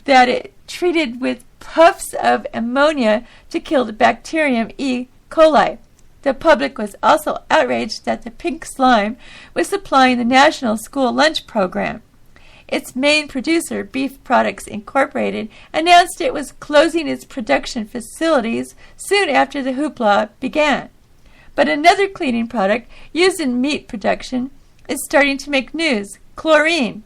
that it treated with puffs of ammonia to kill the bacterium E. coli. The public was also outraged that the pink slime was supplying the National School Lunch Program. Its main producer, Beef Products Incorporated, announced it was closing its production facilities soon after the hoopla began. But another cleaning product used in meat production is starting to make news: chlorine.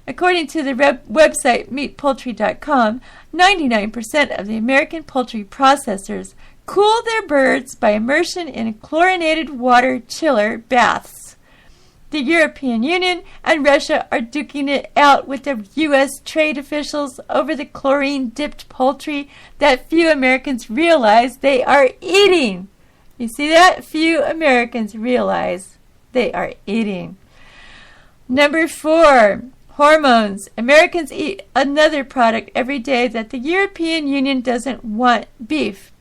According to the website meatpoultry.com, 99% of the American poultry processors cool their birds by immersion in chlorinated water chiller baths. The European Union and Russia are duking it out with the U.S. trade officials over the chlorine-dipped poultry that few Americans realize they are eating. You see that? Few Americans realize they are eating. Number 4, hormones. Americans eat another product every day that the European Union doesn't want: beef.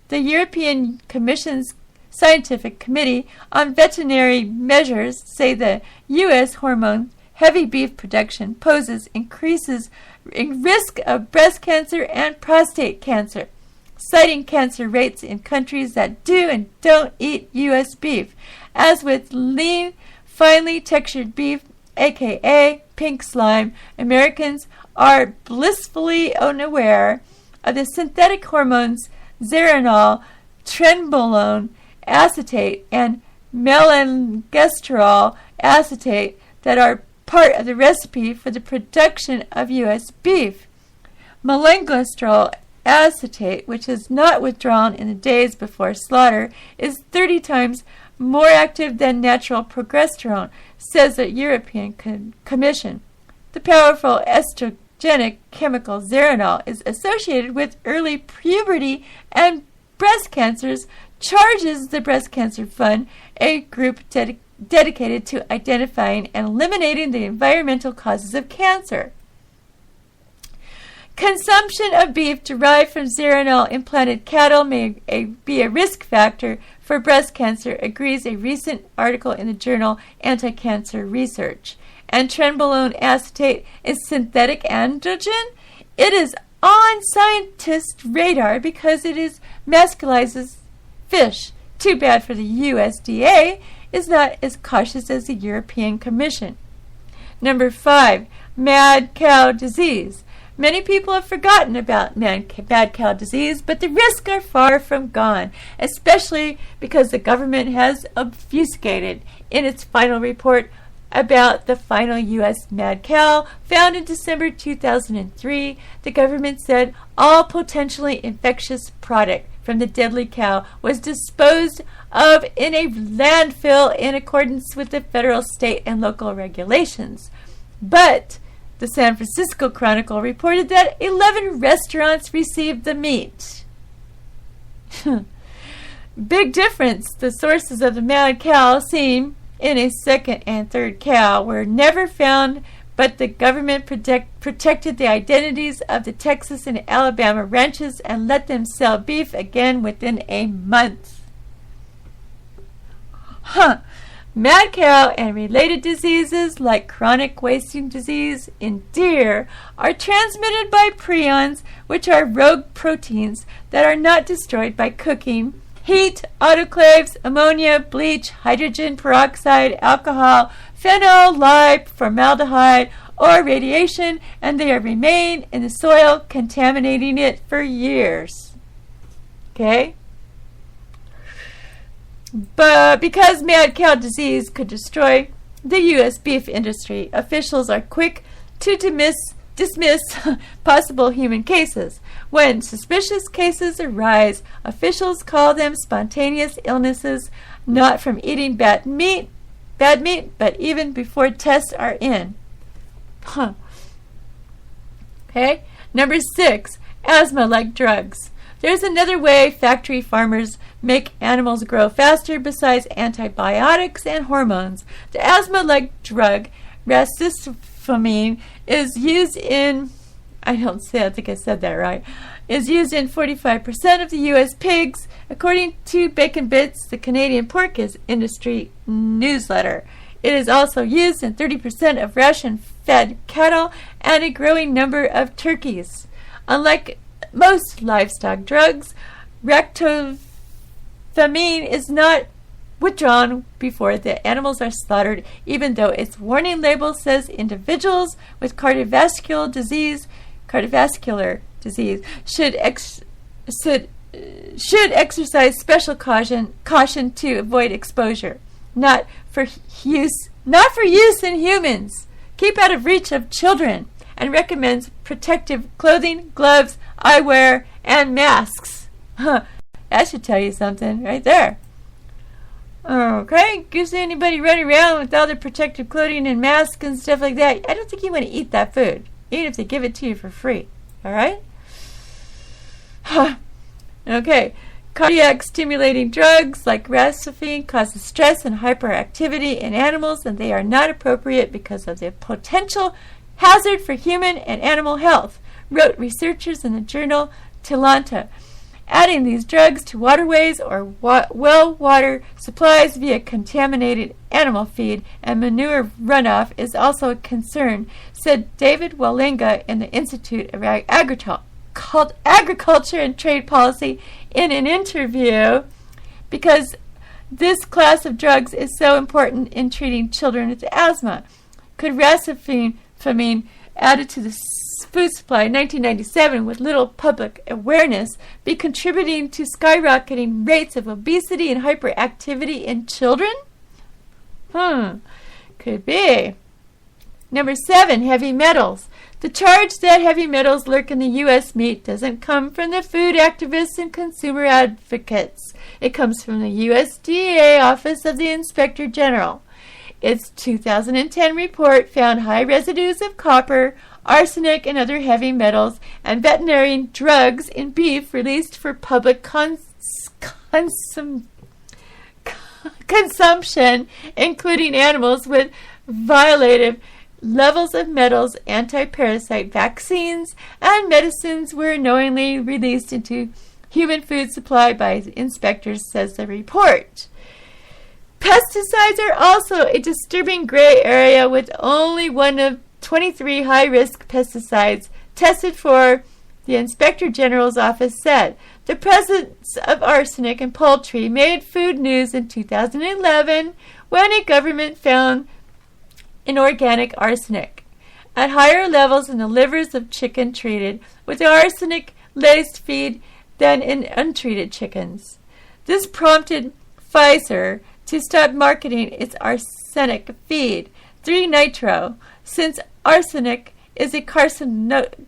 The European Commission's Scientific Committee on Veterinary Measures say the U.S. hormone heavy beef production poses increases in risk of breast cancer and prostate cancer, citing cancer rates in countries that do and don't eat U.S. beef. As with lean, finely textured beef, aka pink slime, Americans are blissfully unaware of the synthetic hormones zeranol, trenbolone acetate, and melangestrol acetate that are part of the recipe for the production of U.S. beef. Melangestrol acetate, which is not withdrawn in the days before slaughter, is 30 times more active than natural progesterone, says the European Commission. The powerful estrogenic chemical zeranol is associated with early puberty and breast cancers, charges the Breast Cancer Fund, a group dedicated to identifying and eliminating the environmental causes of cancer. Consumption of beef derived from zeranol-implanted cattle may be a risk factor for breast cancer, agrees a recent article in the journal Anti-Cancer Research. And trenbolone acetate is synthetic androgen? It is on scientists' radar because it masculizes fish. Too bad for the USDA is not as cautious as the European Commission. Number 5, mad cow disease. Many people have forgotten about mad cow disease, but the risks are far from gone, especially because the government has obfuscated in its final report about the final U.S. mad cow found in December 2003. The government said all potentially infectious product from the deadly cow was disposed of in a landfill in accordance with the federal, state, and local regulations. But the San Francisco Chronicle reported that 11 restaurants received the meat. Big difference. The sources of the mad cow seen in a second and third cow were never found, but the government protected the identities of the Texas and Alabama ranches and let them sell beef again within a month. Mad cow and related diseases like chronic wasting disease in deer are transmitted by prions, which are rogue proteins that are not destroyed by cooking, heat, autoclaves, ammonia, bleach, hydrogen peroxide, alcohol, phenol, lye, formaldehyde, or radiation, and they remain in the soil, contaminating it for years. Okay? But because mad cow disease could destroy the U.S. beef industry, officials are quick to dismiss possible human cases. When suspicious cases arise, officials call them spontaneous illnesses, not from eating bad meat, but even before tests are in. Okay? Number 6, asthma-like drugs. There's another way factory farmers make animals grow faster besides antibiotics and hormones. The asthma-like drug, racifamine, is used in, is used in 45% of the U.S. pigs, according to Bacon Bits, the Canadian pork industry newsletter. It is also used in 30% of Russian fed cattle and a growing number of turkeys. Unlike most livestock drugs, ractopamine is not withdrawn before the animals are slaughtered, even though its warning label says individuals with cardiovascular disease should exercise special caution to avoid exposure. Not for use in humans. Keep out of reach of children, and recommends protective clothing, gloves, eyewear, and masks. That should tell you something right there. Okay, you see anybody running around with all their protective clothing and masks and stuff like that, I don't think you want to eat that food, even if they give it to you for free. Alright? Okay. Cardiac stimulating drugs like racetopamine causes stress and hyperactivity in animals, and they are not appropriate because of the potential hazard for human and animal health, wrote researchers in the journal Tilanta. Adding these drugs to waterways or well water supplies via contaminated animal feed and manure runoff is also a concern, said David Wallinga in the Institute of Agriculture and Trade Policy in an interview, because this class of drugs is so important in treating children with asthma. Could racetopamine added to the food supply in 1997 with little public awareness be contributing to skyrocketing rates of obesity and hyperactivity in children? Could be. Number 7, heavy metals. The charge that heavy metals lurk in the U.S. meat doesn't come from the food activists and consumer advocates. It comes from the USDA Office of the Inspector General. Its 2010 report found high residues of copper, arsenic, and other heavy metals and veterinary drugs in beef released for public consumption, including animals with violative levels of metals. Anti-parasite vaccines and medicines were knowingly released into human food supply by inspectors, says the report. Pesticides are also a disturbing gray area, with only one of 23 high-risk pesticides tested for, the Inspector General's office said. The presence of arsenic in poultry made food news in 2011 when a government found inorganic arsenic at higher levels in the livers of chicken treated with arsenic-laced feed than in untreated chickens. This prompted Pfizer to stop marketing its arsenic feed, 3-nitro, since arsenic is a carcinogen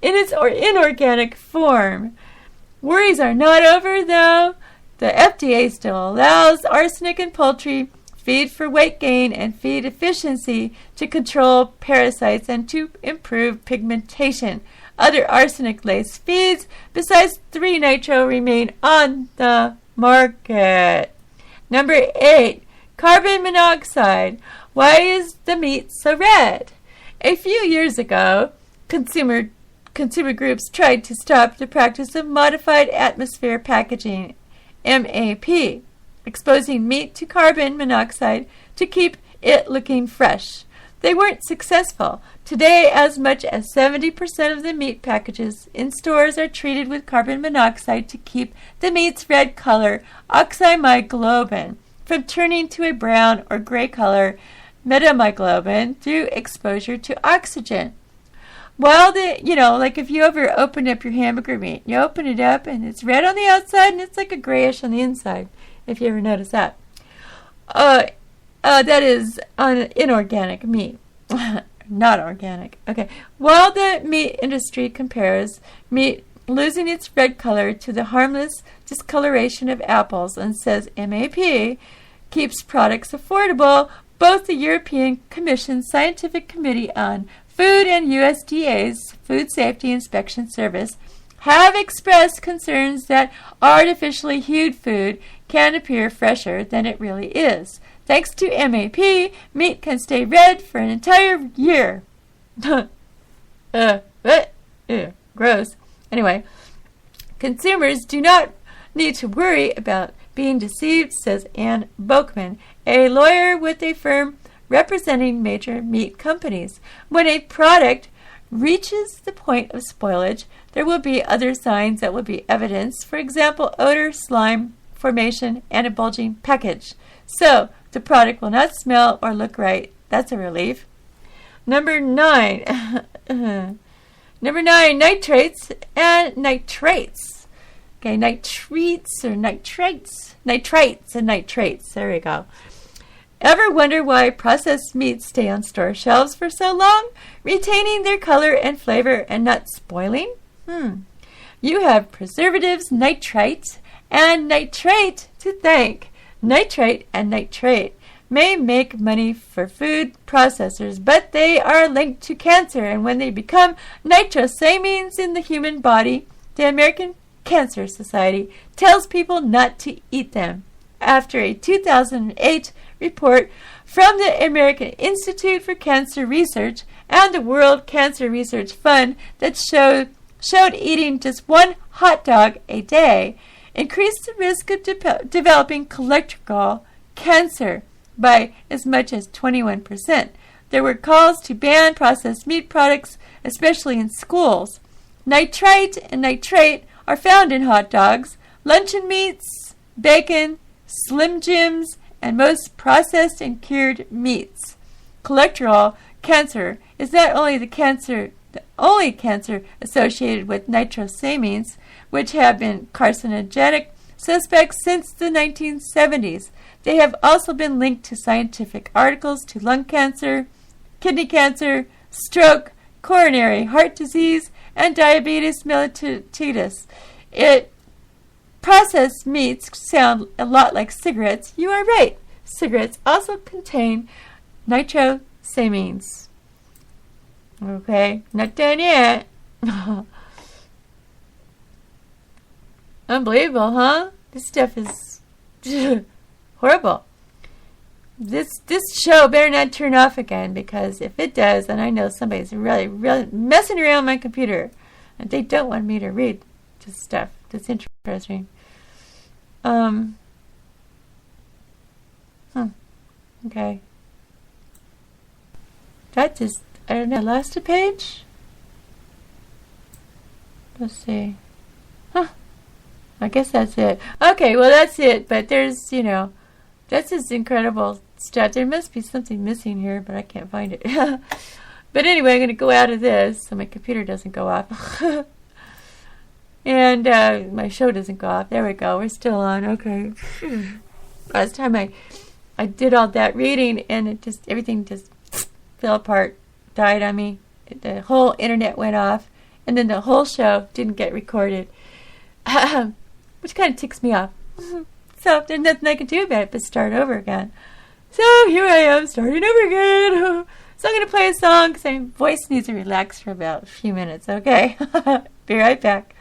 in its inorganic form. Worries are not over, though. The FDA still allows arsenic in poultry feed for weight gain and feed efficiency, to control parasites and to improve pigmentation. Other arsenic-laced feeds besides 3-nitro remain on the market. Number 8, carbon monoxide. Why is the meat so red? A few years ago, consumer groups tried to stop the practice of modified atmosphere packaging, MAP, exposing meat to carbon monoxide to keep it looking fresh. They weren't successful. Today, as much as 70% of the meat packages in stores are treated with carbon monoxide to keep the meat's red color, oxymyoglobin, from turning to a brown or gray color, metamyoglobin, through exposure to oxygen. While like if you ever open up your hamburger meat, you open it up and it's red on the outside and it's like a grayish on the inside, if you ever notice that. That is inorganic meat. Not organic. Okay. While the meat industry compares meat losing its red color to the harmless discoloration of apples and says MAP keeps products affordable, both the European Commission's Scientific Committee on Food and USDA's Food Safety Inspection Service have expressed concerns that artificially hued food can appear fresher than it really is. Thanks to MAP, meat can stay red for an entire year. Gross. Anyway, consumers do not need to worry about being deceived, says Ann Bokeman, a lawyer with a firm representing major meat companies. When a product reaches the point of spoilage, there will be other signs that will be evidence. For example, odor, slime formation, and a bulging package. So, the product will not smell or look right. That's a relief. Number 9. Number 9, nitrates and nitrates. Okay, nitrates or nitrates. Nitrites and nitrates. There we go. Ever wonder why processed meats stay on store shelves for so long, retaining their color and flavor and not spoiling? You have preservatives, nitrite, and nitrate to thank. Nitrite and nitrate may make money for food processors, but they are linked to cancer, and when they become nitrosamines in the human body, the American Cancer Society tells people not to eat them. After a 2008 report from the American Institute for Cancer Research and the World Cancer Research Fund that showed eating just one hot dog a day increased the risk of developing colorectal cancer by as much as 21%. There were calls to ban processed meat products, especially in schools. Nitrite and nitrate are found in hot dogs, luncheon meats, bacon, Slim Jims, and most processed and cured meats. Colorectal cancer is not only the only cancer associated with nitrosamines, which have been carcinogenic suspects since the 1970s. They have also been linked to scientific articles to lung cancer, kidney cancer, stroke, coronary heart disease, and diabetes mellitus. Processed meats sound a lot like cigarettes. You are right. Cigarettes also contain nitrosamines. Okay, not done yet. Unbelievable, huh? This stuff is horrible. This show better not turn off again, because if it does, then I know somebody's really messing around my computer, and they don't want me to read this stuff. That's interesting. Okay. That just, I don't know, I lost a page? Let's see. I guess that's it. Okay, well that's it, but there's, that's just incredible stuff. There must be something missing here, but I can't find it. But anyway, I'm going to go out of this so my computer doesn't go off. And my show doesn't go off. There we go. We're still on. Okay. Last time I did all that reading, and everything just fell apart, died on me. The whole internet went off, and then the whole show didn't get recorded, which kind of ticks me off. So there's nothing I can do about it but start over again. So here I am, starting over again. So I'm going to play a song because my voice needs to relax for about a few minutes. Okay. Be right back.